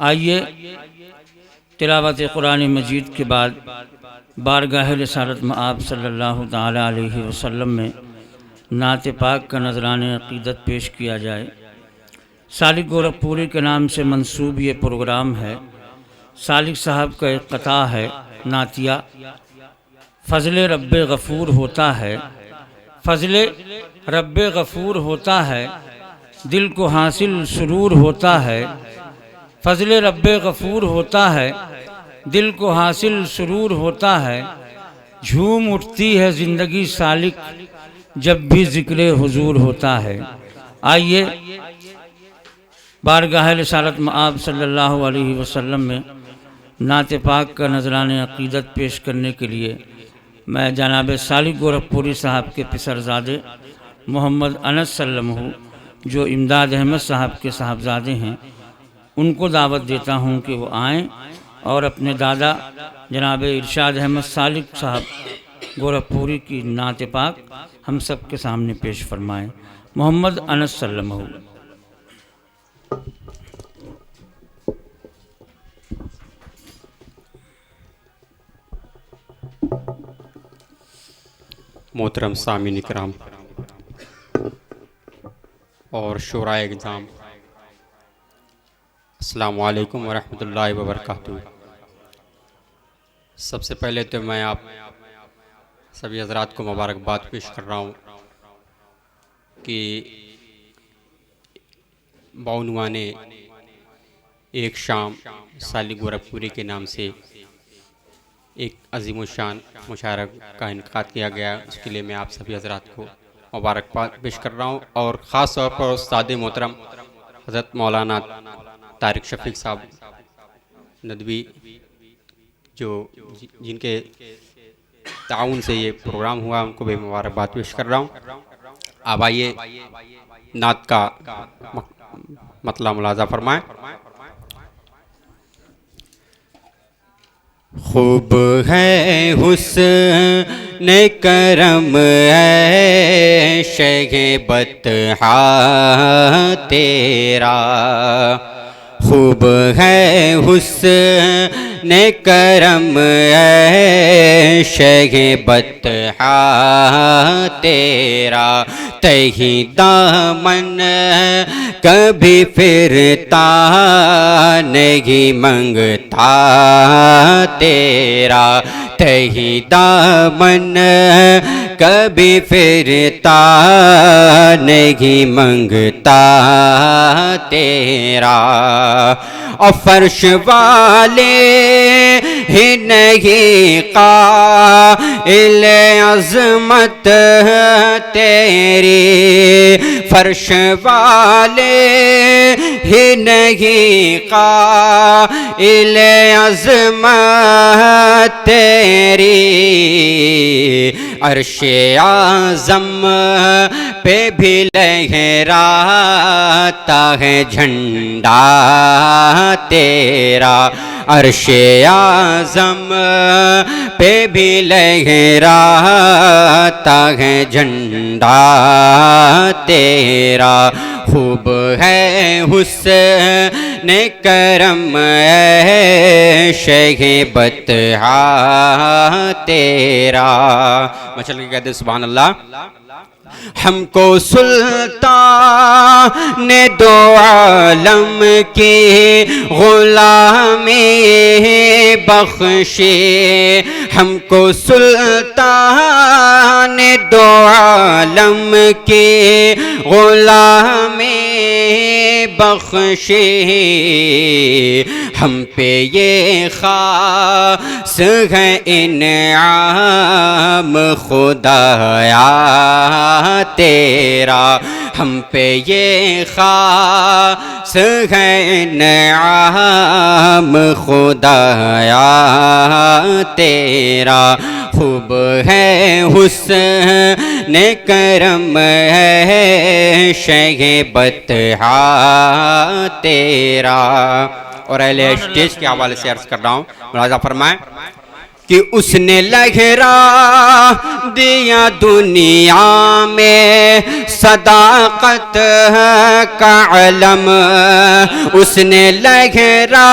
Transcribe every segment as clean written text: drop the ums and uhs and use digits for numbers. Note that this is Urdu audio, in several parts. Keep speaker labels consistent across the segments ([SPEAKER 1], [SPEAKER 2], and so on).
[SPEAKER 1] آئیے تلاوت قرآن مجید کے بعد بارگاہ رسالت مآب صلی اللہ تعالیٰ علیہ وسلم میں نعت پاک کا نذرانِ عقیدت پیش کیا جائے۔ سالک گورکھپوری کے نام سے منسوب یہ پروگرام ہے۔ سالک صاحب کا ایک قطعہ ہے نعتیہ: فضل رب غفور ہوتا ہے، فضل رب غفور ہوتا ہے، دل کو حاصل سرور ہوتا ہے، فضل رب غفور ہوتا ہے، دل کو حاصل سرور ہوتا ہے، جھوم اٹھتی ہے زندگی سالک جب بھی ذکر حضور ہوتا ہے۔ آئیے بارگاہ رسالت مآب صلی اللہ علیہ وسلم میں نعت پاک کا نذرانِ عقیدت پیش کرنے کے لیے میں جناب سالک گورکھپوری صاحب کے پسرزادے محمد انس سلمہ جو امداد احمد صاحب کے صاحبزادے ہیں ان کو دعوت دیتا ہوں کہ وہ آئیں اور اپنے دادا جناب ارشاد احمد سالک صاحب گورکھپوری کی نعت پاک ہم سب کے سامنے پیش فرمائیں۔ محمد انس سلمہ۔
[SPEAKER 2] محترم سامعین کرام اور شورائے اعظام، السلام علیکم ورحمۃ اللہ وبرکاتہ۔ سب سے پہلے تو میں آپ سبھی حضرات کو مبارکباد پیش کر رہا ہوں کہ بعنوان ایک شام سالک گورکھپوری کے نام سے ایک عظیم الشان مشاعرہ کا انعقاد کیا گیا، اس کے لیے میں آپ سبھی حضرات کو مبارکباد پیش کر رہا ہوں، اور خاص طور پر استاد محترم حضرت مولانا طارق شفیق صاحب ندوی جن کے تعاون سے یہ پروگرام ہوا، ان کو بھی مبارکباد پیش کر رہا ہوں۔ اب آئیے نعت کا مطلع ملاحظہ فرمائیں۔ خوب ہے حسن کرم ہے شہ بطحا تیرا، خوب ہے حسن کرم ہے شہ بطحا تیرا، تہی دامن کبھی پھرتا نہیں منگتا تیرا، تہی دامن کبھی پھرتا نہیں منگتا تیرا، اور فرش والے ہی نہیں قائل عظمت تیری، فرش والے ہی نہیں قائل عظمت تیری، عرش اعظم پہ بھی لہراتا ہے جھنڈا تیرا، عرش اعظم پہ بھی لہراتا ہے جھنڈا تیرا، خوب ہے حسن کرم ہے شہ بطحا تیرا۔ میں چل کے کہتے ہیں سبحان اللہ۔ ہم کو سلطان دو عالم کی غلامی بخشے، ہم کو سلطان دو عالم کی غلامی بخشے، ہم پہ یہ خاص ہے انعام خدایا تیرا، ہم پہ یہ خاص ہے انعام خدایا تیرا، خوب ہے حسن کرم ہے شہ بطحا تیرا۔ اور اہل اسٹیج کے حوالے سے عرض کر رہا ہوں، ملاحظہ فرمائیں۔ کہ اس نے لہرا دیا دنیا میں صداقت کا علم، اس نے لہرا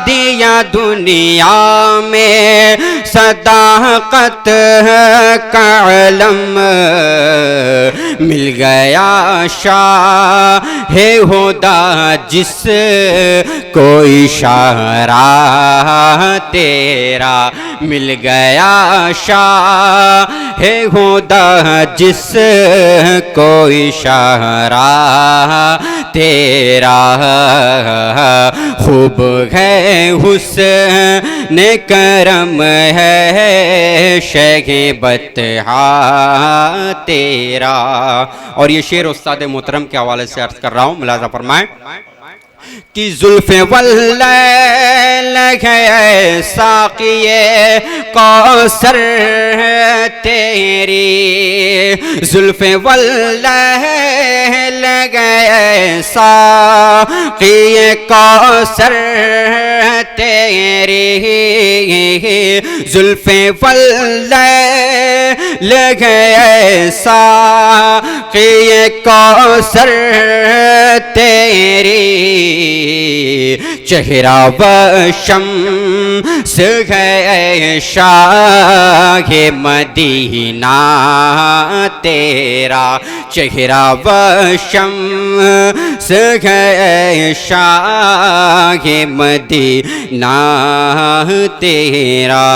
[SPEAKER 2] دیا دنیا میں صداقت کا علم، مل گیا شاہ ہدیٰ جس کو اشارہ تیرا، مل گیا شاہ ہدیٰ جس کو اشارہ تیرا، خوب ہے حسن کرم ہے شہبت تیرا۔ اور یہ شعر استاد محترم کے حوالے سے عرض کر رہا ہوں، ملاحظہ فرمائیں کہ زلف واللیل ہے ساقی کوثر تیری، زلف واللیل ہے ساقی کوثر تیری، زلف واللیل ہے ساقی کوثر تیری، چہرہ و شمس ہے شاہ مدینہ تیرا، چہرہ و شمس ہے شاہ مدینہ تیرا،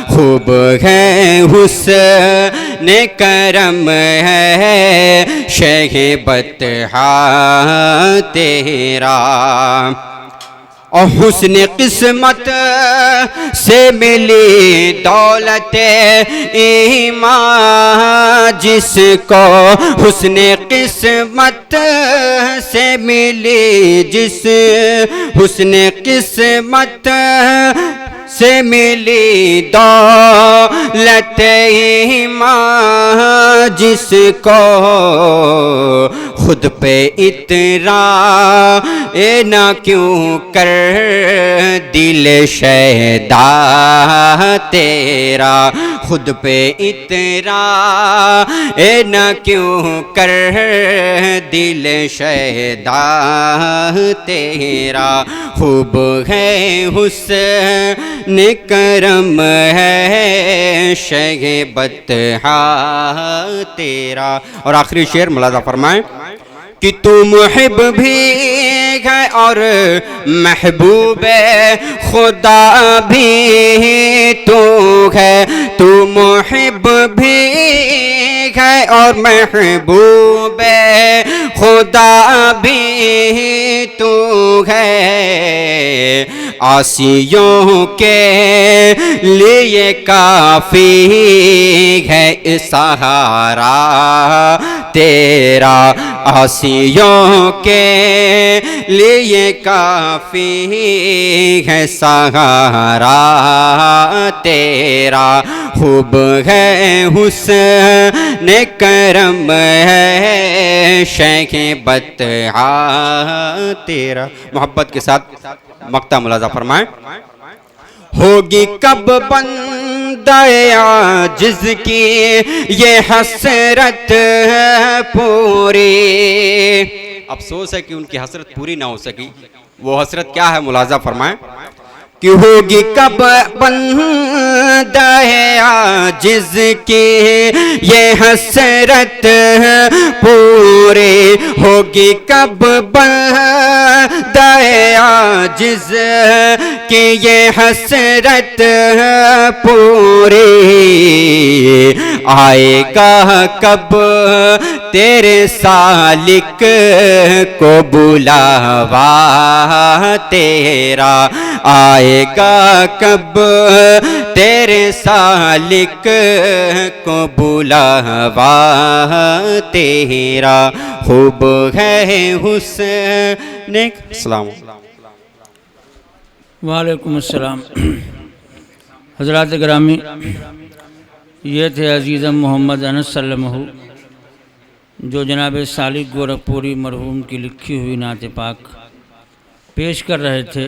[SPEAKER 2] خوب ہے حسن کرم ہے شہبت تیرا، اور حسن قسمت سے ملی دولت ایمان جس کو، حسن قسمت سے ملی جس، حسن قسمت سے ملی دولت ایمان جس کو، خود پہ اترا نہ کیوں کر دل شیدا تیرا، خود پہ اترا نہ کیوں کر دل شیدا تیرا، خوب ہے حسن کرم ہے شہبت تیرا۔ اور آخری شعر ملاحظہ فرمائیں کہ تو محب بھی ہے اور محبوب خدا بھی تو ہے، تو محب بھی ہے اور محبوب خدا بھی تو ہے، عاصیوں کے لیے کافی ہے سہارا تیرا، عاصیوں کے لیے کافی ہے سہارا تیرا، خوب ہے حسن کرم ہے شہبت تیرا۔ محبت کے ساتھ مقطع ملاحظہ فرمائیں، ہوگی کب بندہ عاجز کی یہ حسرت پوری، افسوس ہے کہ ان کی حسرت پوری نہ ہو سکی، وہ حسرت کیا ہے ملاحظہ فرمائیں کہ ہوگی کب بندہ عاجز کی یہ حسرت پوری، ہوگی کب بندہ عاجز کی یہ حسرت پوری، آئے گا کب تیرے سالک کو بلاوا تیرا، آئے گا کب تیرے سالک کو بلاوا تیرا، خوب ہے حسن۔ السلام
[SPEAKER 1] وعلیکم السلام۔ حضرات گرامی، یہ تھے عزیزم محمد انس صلی اللہ علیہ وسلم جو جناب سالک گورکھپوری مرحوم کی لکھی ہوئی نعت پاک پیش کر رہے تھے۔